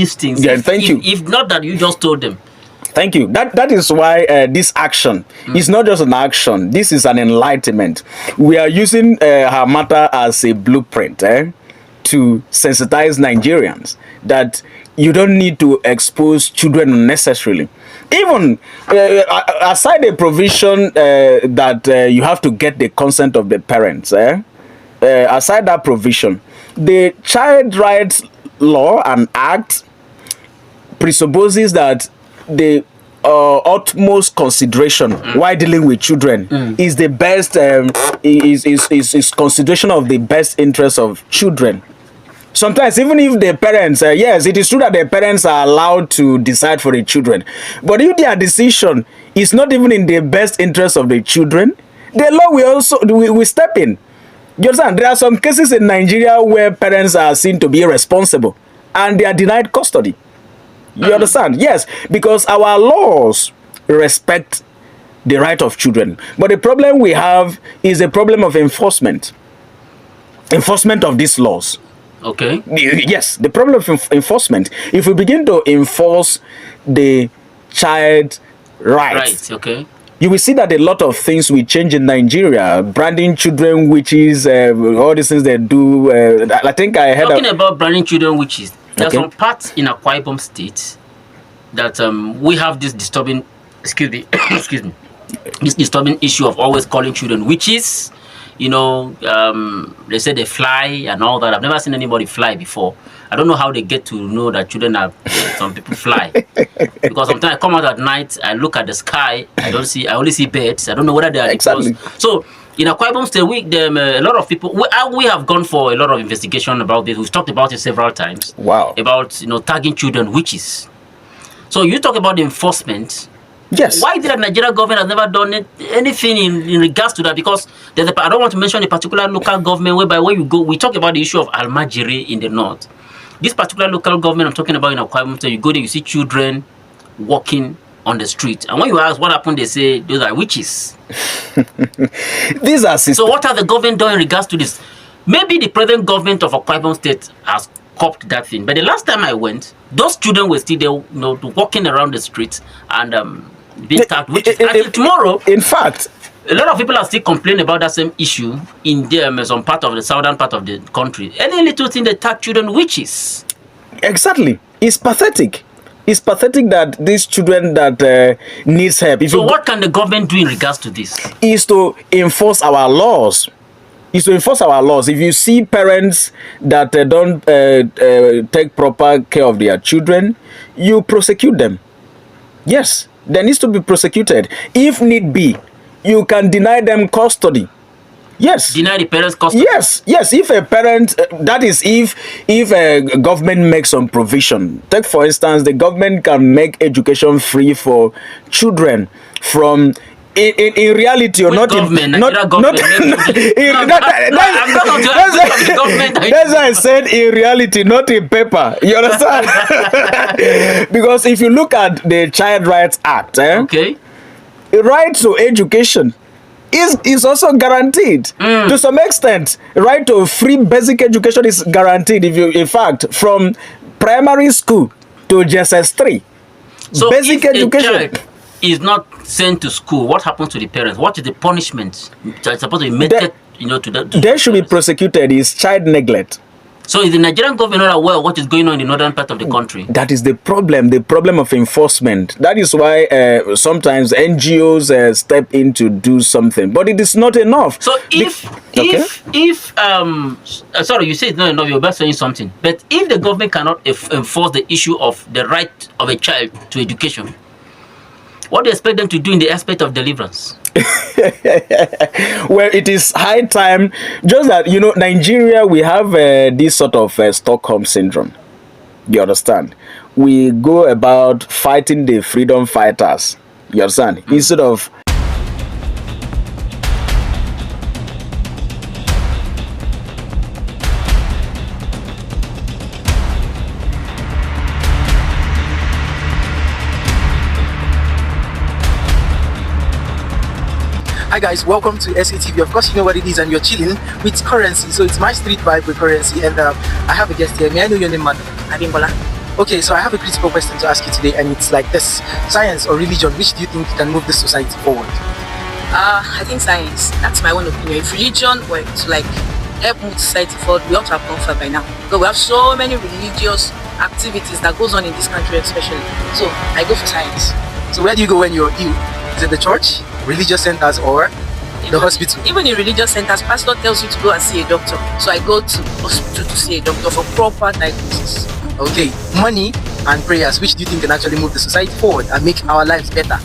these things. Yeah, thank you. If not that you just told them. Thank you. That is why this action is not just an action. This is an enlightenment. We are using her matter as a blueprint to sensitize Nigerians that you don't need to expose children unnecessarily. Even aside the provision that you have to get the consent of the parents, aside that provision, the Child Rights Law and Act presupposes that the utmost consideration while dealing with children is the best is consideration of the best interest of children. Sometimes even if the parents yes, it is true that the parents are allowed to decide for the children, but if their decision is not even in the best interest of the children, the law will also we step in. You understand? There are some cases in Nigeria where parents are seen to be irresponsible and they are denied custody. You understand? Yes, because our laws respect the right of children. But the problem we have is a problem of enforcement. Enforcement of these laws. Okay. Yes, the problem of enforcement. If we begin to enforce the child rights, okay, you will see that a lot of things will change in Nigeria. Branding children witches, all these things they do. I think I heard talking about branding children witches. There's Okay. some parts in Akwa Ibom State that we have this disturbing, excuse me, this disturbing issue of always calling children witches. You know, they say they fly and all that. I've never seen anybody fly before. I don't know how they get to know that children are, some people fly. Because sometimes I come out at night, I look at the sky, I only see birds. I don't know whether they are Exactly. So, in Akwa Ibom State, a lot of people, we have gone for a lot of investigation about this. We've talked about it several times. Wow. About, tagging children witches. So you talk about the enforcement. Yes. Why did the Nigerian government has never done anything in regards to that? Because I don't want to mention a particular local government whereby when you go, we talk about the issue of Almajiri in the north. This particular local government I'm talking about in Akwa Ibom State, you go there, you see children walking on the street. And when you ask what happened, they say those are witches. These are So what are the government doing in regards to this? Maybe the present government of Akwa Ibom State has copped that thing. But the last time I went, those children were still there, walking around the streets and being tagged witches. Until tomorrow, in fact, a lot of people are still complaining about that same issue in some part of the southern part of the country. Any little thing they tag children witches. exactly. It's pathetic. It's pathetic that these children that needs help. So what can the government do in regards to this? Is to enforce our laws. If you see parents that don't take proper care of their children, you prosecute them. Yes, they needs to be prosecuted. If need be, you can deny them custody. Yes. Deny the parents custody? Yes. If a parent, that is if a government makes some provision. Take for instance, the government can make education free for children from in reality or not government, in not government. That's why I said in reality, not in paper. You understand? Because if you look at the Child Rights Act, Okay. right to education is also guaranteed to some extent. Right to free basic education is guaranteed. In fact, from primary school to JSS3, So basic if education. a child is not sent to school, what happens to the parents? What is the punishment? It's supposed to be meted, to that. They should be prosecuted. Is child neglect. So is the Nigerian government not aware of what is going on in the northern part of the country? That is the problem of enforcement. That is why sometimes NGOs step in to do something, but it is not enough. So if sorry, you say it's not enough, you're about saying something. But if the government cannot enforce the issue of the right of a child to education, what do you expect them to do in the aspect of deliverance? Well, it is high time. Just that, Nigeria, we have this sort of Stockholm syndrome. You understand? We go about fighting the freedom fighters. You understand? Instead of Hi guys, welcome to SATV. Of course, you know what it is, and you're chilling with Currency. So it's my street vibe with Currency, and I have a guest here. May I know your name, madam? Abimbola. Okay, so I have a critical question to ask you today, and it's like this: science or religion, which do you think can move this society forward? I think science. That's my own opinion. If religion were to like help move society forward, we ought to have gone far by now. Because we have so many religious activities that goes on in this country, especially. So I go for science. So where do you go when you're ill? Is it the church, religious centers, or the hospital? Even in religious centers, pastor tells you to go and see a doctor. So I go to hospital to see a doctor for proper diagnosis. Okay, money and prayers, which do you think can actually move the society forward and make our lives better?